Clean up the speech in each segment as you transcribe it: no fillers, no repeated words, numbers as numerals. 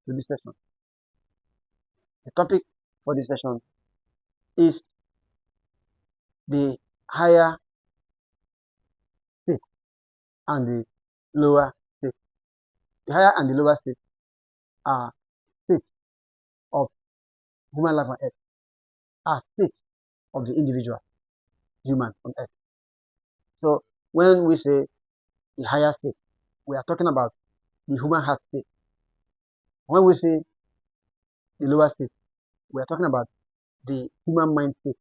to this session. The topic for this session is the higher state and the lower state. The higher and the lower state are states of human life on earth, are states of the individual human on earth. So when we say the higher state, we are talking about the human heart state. When we say the lower state, we are talking about the human mind state.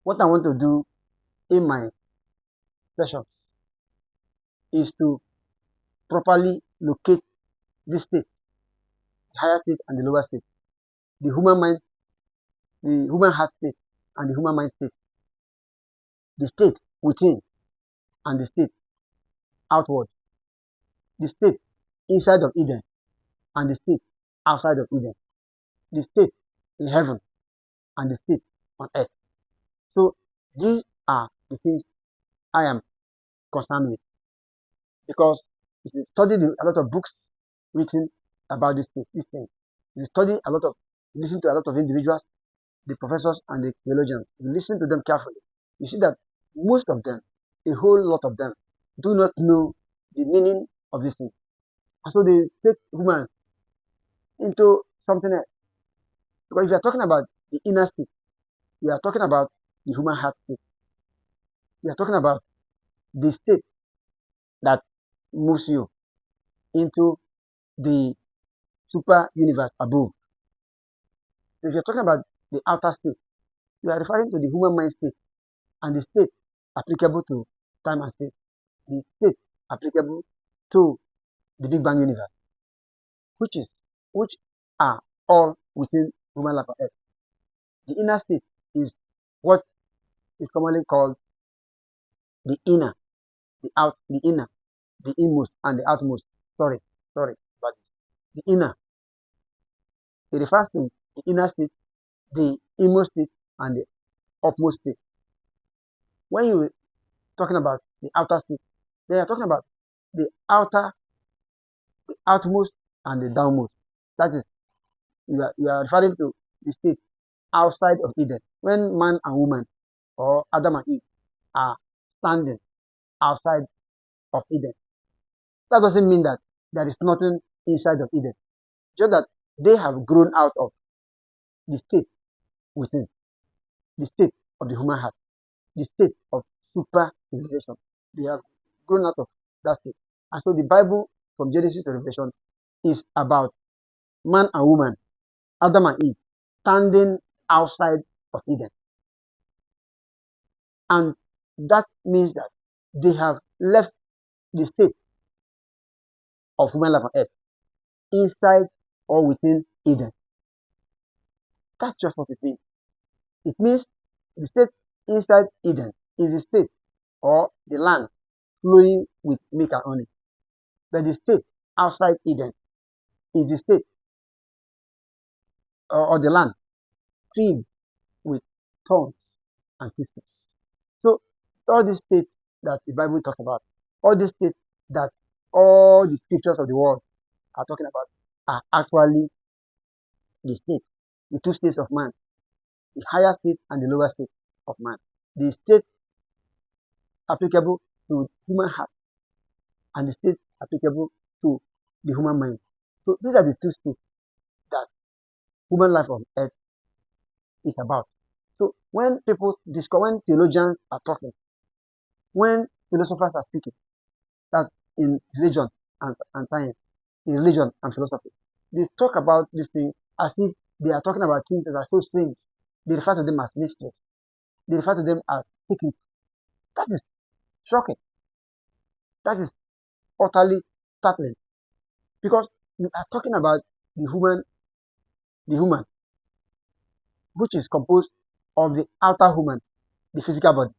What I want to do in my session is to properly locate this state, the higher state and the lower state, the human mind, the human heart state and the human mind state, the state within and the state outward, the state inside of Eden and the state outside of Eden, the state in heaven and the state on earth. So these are the things I am concerned with, because if you study a lot of books written about this thing, you study a lot of, listen to a lot of individuals, the professors and the theologians, you listen to them carefully, you see that most of them, a whole lot of them, do not know the meaning of this thing. And so they take humans into something else. Because if you are talking about the inner state, we are talking about the human heart state. We are talking about the state that moves you into the super universe above. So if you're talking about the outer state, you are referring to the human mind state and the state applicable to time and space, the state applicable to the Big Bang universe, which are all within human life on earth. The inner state is what is commonly called the inner, the inner, the inmost, and the outmost. Sorry, but the inner. It refers to the inner state, the inmost state, and the upmost state. When you're talking about the outer state, they are talking about the outer, the outmost, and the downmost. That is, you are referring to the state outside of Eden. When man and woman, or Adam and Eve, are standing outside of Eden, that doesn't mean that there is nothing inside of Eden. Just that they have grown out of the state within, the state of the human heart, the state of super civilization. They have grown out of that state. And so the Bible, from Genesis to Revelation, is about man and woman, Adam and Eve, standing outside of Eden. And that means that they have left the state of human life on earth inside or within Eden. That's just what it means. It means the state inside Eden is the state or the land flowing with milk and honey. But the state outside Eden is the state or the land filled with thorns and thistles. So all these states that the Bible talks about, all these states that all the scriptures of the world are talking about, are actually the state, the two states of man, the higher state and the lower state of man. The state applicable to human heart and the state applicable to the human mind. So these are the two states that human life on earth is about. So when people discuss, when theologians are talking, when philosophers are speaking, that's in religion and science, in religion and philosophy, they talk about this thing as if they are talking about things that are so strange. They refer to them as mysteries. They refer to them as secrets. That is shocking. That is utterly startling. Because we are talking about the human, which is composed of the outer human, the physical body,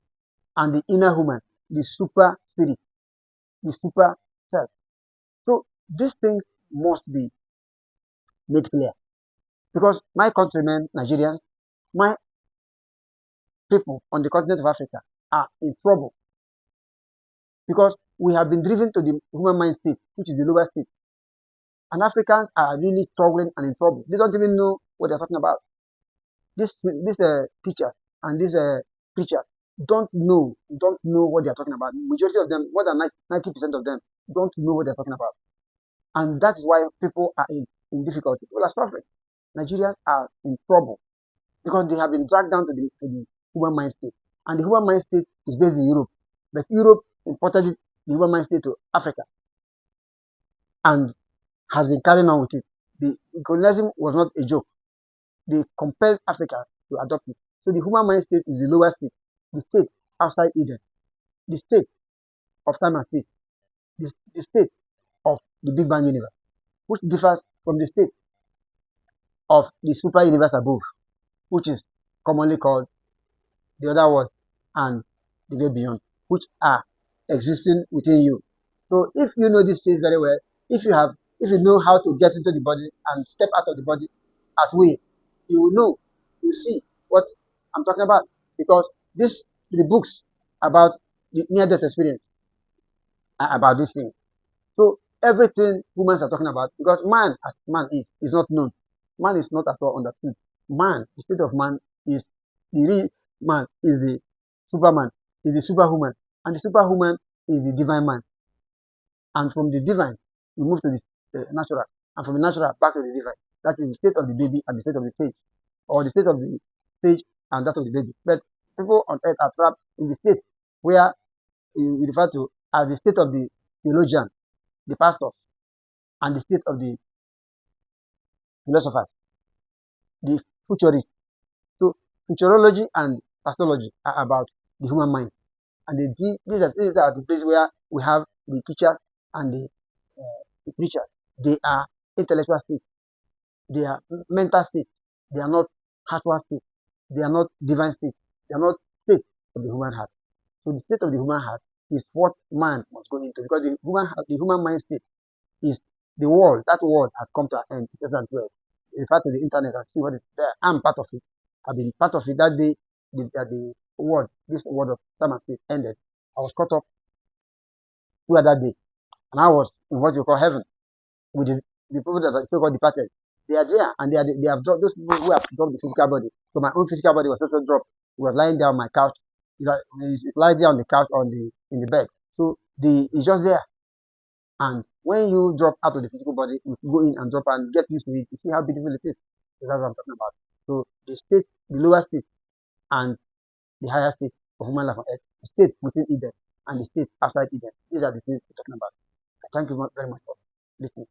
and the inner human, the super spirit, the super self. So these things must be made clear. Because my countrymen, Nigerians, my people on the continent of Africa are in trouble. Because we have been driven to the human mind state, which is the lower state. And Africans are really struggling and in trouble. They don't even know what they're talking about. This teacher and this preacher don't know what they're talking about. Majority of them, more than 90% of them, don't know what they're talking about. And that is why people are in difficulty. People are suffering. Nigerians are in trouble because they have been dragged down to the human mind state. And the human mind state is based in Europe. But Europe imported the human mind state to Africa and has been carrying on with it. The colonialism was not a joke. They compelled Africa to adopt it. So the human mind state is the lower state, the state outside Eden, the state of time and space, the state of the Big Bang universe, which differs from the state of the super universe above, which is commonly called the other world and the great beyond, which are existing within you. So if you know this state very well, if you know how to get into the body and step out of the body at will, you will know, you see what I'm talking about. Because the books about the near death experience are about this thing. So everything humans are talking about, because man as man is not known. Man is not at all understood. Man, the state of man is the real man is the superman, is the superhuman, and the superhuman is the divine man. And from the divine, we move to the natural, and from the natural back to the divine. That is the state of the baby and the state of the stage, or the state of the stage and that of the baby. But people on earth are trapped in the state where we refer to as the state of the theologian, the pastor, and the state of the philosophers, the futurists. So futurology and astrology are about the human mind, and these are the places where we have the teachers and the preachers. They are intellectual states, they are mental states, they are not heartward states, they are not divine states, they are not states of the human heart. So the state of the human heart is what man must go into, because the human mind state is the world. That world has come to an end in 2012. Refer to the internet and see what is there. I'm part of it. I've been part of it that day. This world of time and space ended. I was caught up through that day, and I was in what you call heaven with the people that are so-called departed. They are there, and they have dropped those people who have dropped the physical body. So my own physical body was also dropped. It was lying there on my couch. It lies there on the couch in the bed. So it's just there. And when you drop out of the physical body, you go in and drop and get used to it. You see how beautiful it is. So that's what I'm talking about. So the state, the lower state, and the higher state of human life on earth, the state within Eden and the state outside Eden. These are the things we're talking about. I thank you very much for listening.